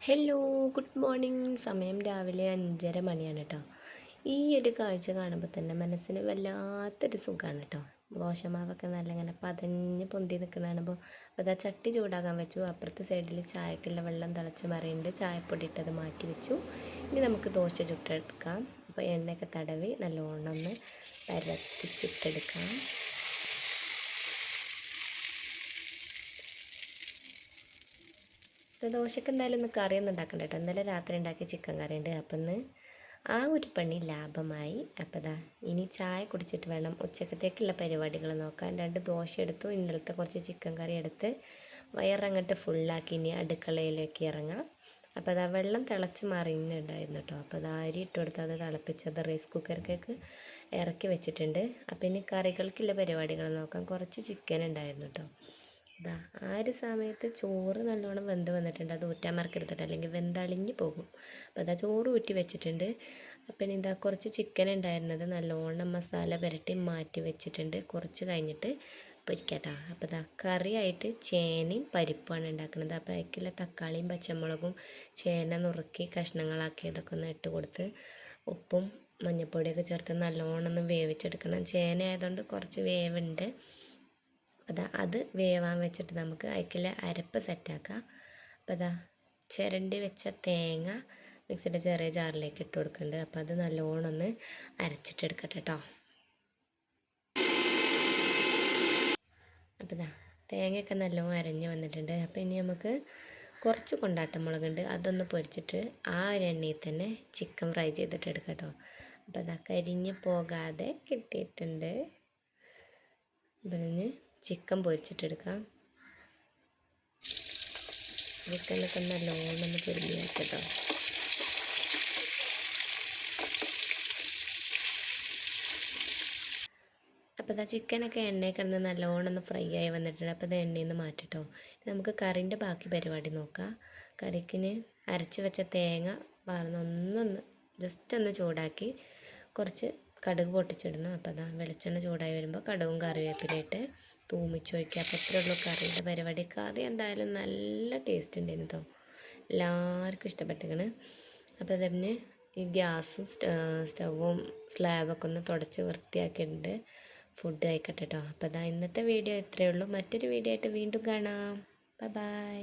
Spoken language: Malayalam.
Hello, good morning. സമയം രാവിലെ 5:30 മണിയാണ് കേട്ടോ. ഈ ഒരു കാഴ്ച കാണുമ്പോൾ തന്നെ മനസ്സിന് വല്ലാത്തൊരു സുഖമാണ് കേട്ടോ. ദോശമാവൊക്കെ നല്ല ഇങ്ങനെ പതഞ്ഞ് പൊന്തി നിൽക്കുന്ന കാണുമ്പോൾ അതാ ചട്ടി ചൂടാക്കാൻ വെച്ചു. അപ്പുറത്തെ സൈഡിൽ ചായക്കുള്ള വെള്ളം തിളച്ച് മറിയുന്നുണ്ട്. ചായപ്പൊടി ഇട്ടത് മാറ്റി വെച്ചു. ഇനി നമുക്ക് ദോശ ചുട്ടെടുക്കാം. അപ്പോൾ എണ്ണയൊക്കെ തടവി നല്ലോണം ഒന്ന് പരത്തി ചുട്ടെടുക്കാം. ദോശക്ക് എന്തായാലും ഒന്ന് കറിയൊന്നും ഉണ്ടാക്കണ്ട കേട്ടോ. ഇന്നലെ രാത്രി ഉണ്ടാക്കിയ ചിക്കൻ കറി ഉണ്ട്. അപ്പം ഇന്ന് ആ ഒരു പണി ലാഭമായി. അപ്പം ഇനി ചായ കുടിച്ചിട്ട് വേണം ഉച്ചക്കത്തേക്കുള്ള പരിപാടികൾ നോക്കാൻ. 2 ദോശ എടുത്തു. ഇന്നലത്തെ കുറച്ച് ചിക്കൻ കറി എടുത്ത് വയറങ്ങോട്ട് ഫുള്ളാക്കി ഇനി അടുക്കളയിലേക്ക് ഇറങ്ങാം. അപ്പോൾ വെള്ളം തിളച്ച് മറിയുന്നുണ്ടായിരുന്നു കേട്ടോ. അപ്പോൾ അരി ഇട്ട് കൊടുത്ത് അത് തിളപ്പിച്ചത് റൈസ് കുക്കറിലേക്ക് ഇറക്കി വെച്ചിട്ടുണ്ട്. അപ്പോൾ ഇനി കറികൾക്കുള്ള പരിപാടികൾ നോക്കാം. കുറച്ച് ചിക്കൻ ഉണ്ടായിരുന്നു കേട്ടോ. ആ ഒരു സമയത്ത് ചോറ് നല്ലോണം വെന്ത് വന്നിട്ടുണ്ട്. അത് ഊറ്റാൻ മറക്കരുത്, അല്ലെങ്കിൽ വെന്തളിഞ്ഞ് പോകും. അപ്പോൾ ചോറ് ഊറ്റി വെച്ചിട്ടുണ്ട്. അപ്പം കുറച്ച് ചിക്കൻ ഉണ്ടായിരുന്നത് നല്ലോണം മസാല പുരട്ടി മാറ്റി വെച്ചിട്ടുണ്ട്. കുറച്ച് കഴിഞ്ഞിട്ട് പൊരിക്കട്ടോ. അപ്പോൾ കറിയായിട്ട് ചേനയും പരിപ്പാണ് ഉണ്ടാക്കുന്നത്. അപ്പോൾ അതിലേക്കുള്ള തക്കാളിയും പച്ചമുളകും ചേന നുറുക്കി കഷ്ണങ്ങളാക്കിയതൊക്കെ ഒന്ന് ഇട്ട് കൊടുത്ത് ഉപ്പും മഞ്ഞൾപ്പൊടിയൊക്കെ ചേർത്ത് നല്ലോണം ഒന്ന് വേവിച്ചെടുക്കണം. ചേന ആയതുകൊണ്ട് കുറച്ച് വേവുണ്ട്. അത് വേവാൻ വെച്ചിട്ട് നമുക്ക് അതിലേക്കുള്ള അരപ്പ് സെറ്റാക്കാം. അപ്പോൾ ചിരണ്ടി വെച്ച തേങ്ങ മിക്സിയുടെ ചെറിയ ജാറിലേക്ക് ഇട്ട് കൊടുക്കുന്നുണ്ട്. അപ്പോൾ അത് നല്ലോണം ഒന്ന് അരച്ചിട്ടെടുക്കട്ടെ കേട്ടോ. അപ്പോൾ തേങ്ങയൊക്കെ നല്ലോണം അരഞ്ഞ് വന്നിട്ടുണ്ട്. അപ്പോൾ ഇനി നമുക്ക് കുറച്ച് കൊണ്ടാട്ടം മുളകുണ്ട്, അതൊന്ന് പൊരിച്ചിട്ട് ആ ഒരു എണ്ണയിൽ തന്നെ ചിക്കൻ ഫ്രൈ ചെയ്തിട്ട് എടുക്കാം കേട്ടോ. അപ്പോൾ കരിഞ്ഞ് പോകാതെ കിട്ടിയിട്ടുണ്ട്. പിന്നെ ചിക്കൻ പൊരിച്ചിട്ടെടുക്കാം. ചിക്കനൊക്കെ നല്ലോണം ഒന്ന് പൊരിഞ്ഞേക്കട്ടോ. അപ്പോൾ ചിക്കനൊക്കെ എണ്ണയിൽ കിടന്ന് നല്ലോണം ഒന്ന് ഫ്രൈ ആയി വന്നിട്ടുണ്ട്. അപ്പോൾ എണ്ണയിൽ നിന്ന് മാറ്റിട്ടോ. നമുക്ക് കറിൻ്റെ ബാക്കി പരിപാടി നോക്കാം. കറിക്കിന് അരച്ച് വെച്ച തേങ്ങ ഒന്നൊന്ന് ജസ്റ്റ് ഒന്ന് ചൂടാക്കി കുറച്ച് കടുക് പൊട്ടിച്ചിടണം. അപ്പോൾ വെളിച്ചെണ്ണ ചൂടായി വരുമ്പോൾ കടുകും കറിവേപ്പിലയിട്ട് തൂമിച്ചൊഴിക്കുക. അപ്പോൾ അത്രേ ഉള്ളൂ കറിയുടെ പരിപാടി. കറി എന്തായാലും നല്ല ടേസ്റ്റ് ഉണ്ടായിരുന്നു കേട്ടോ. എല്ലാവർക്കും ഇഷ്ടപ്പെട്ടിരിക്കണ്. അപ്പോൾ അതന്നെ ഈ ഗ്യാസും സ്റ്റൗവും സ്ലാബൊക്കെ ഒന്ന് തുടച്ച് വൃത്തിയാക്കിയിട്ടുണ്ട്. ഫുഡ് കഴിക്കട്ടെ കേട്ടോ. അപ്പോൾ ഇന്നത്തെ വീഡിയോ ഇത്രയേ ഉള്ളൂ. മറ്റൊരു വീഡിയോ ആയിട്ട് വീണ്ടും കാണാം. ബൈ.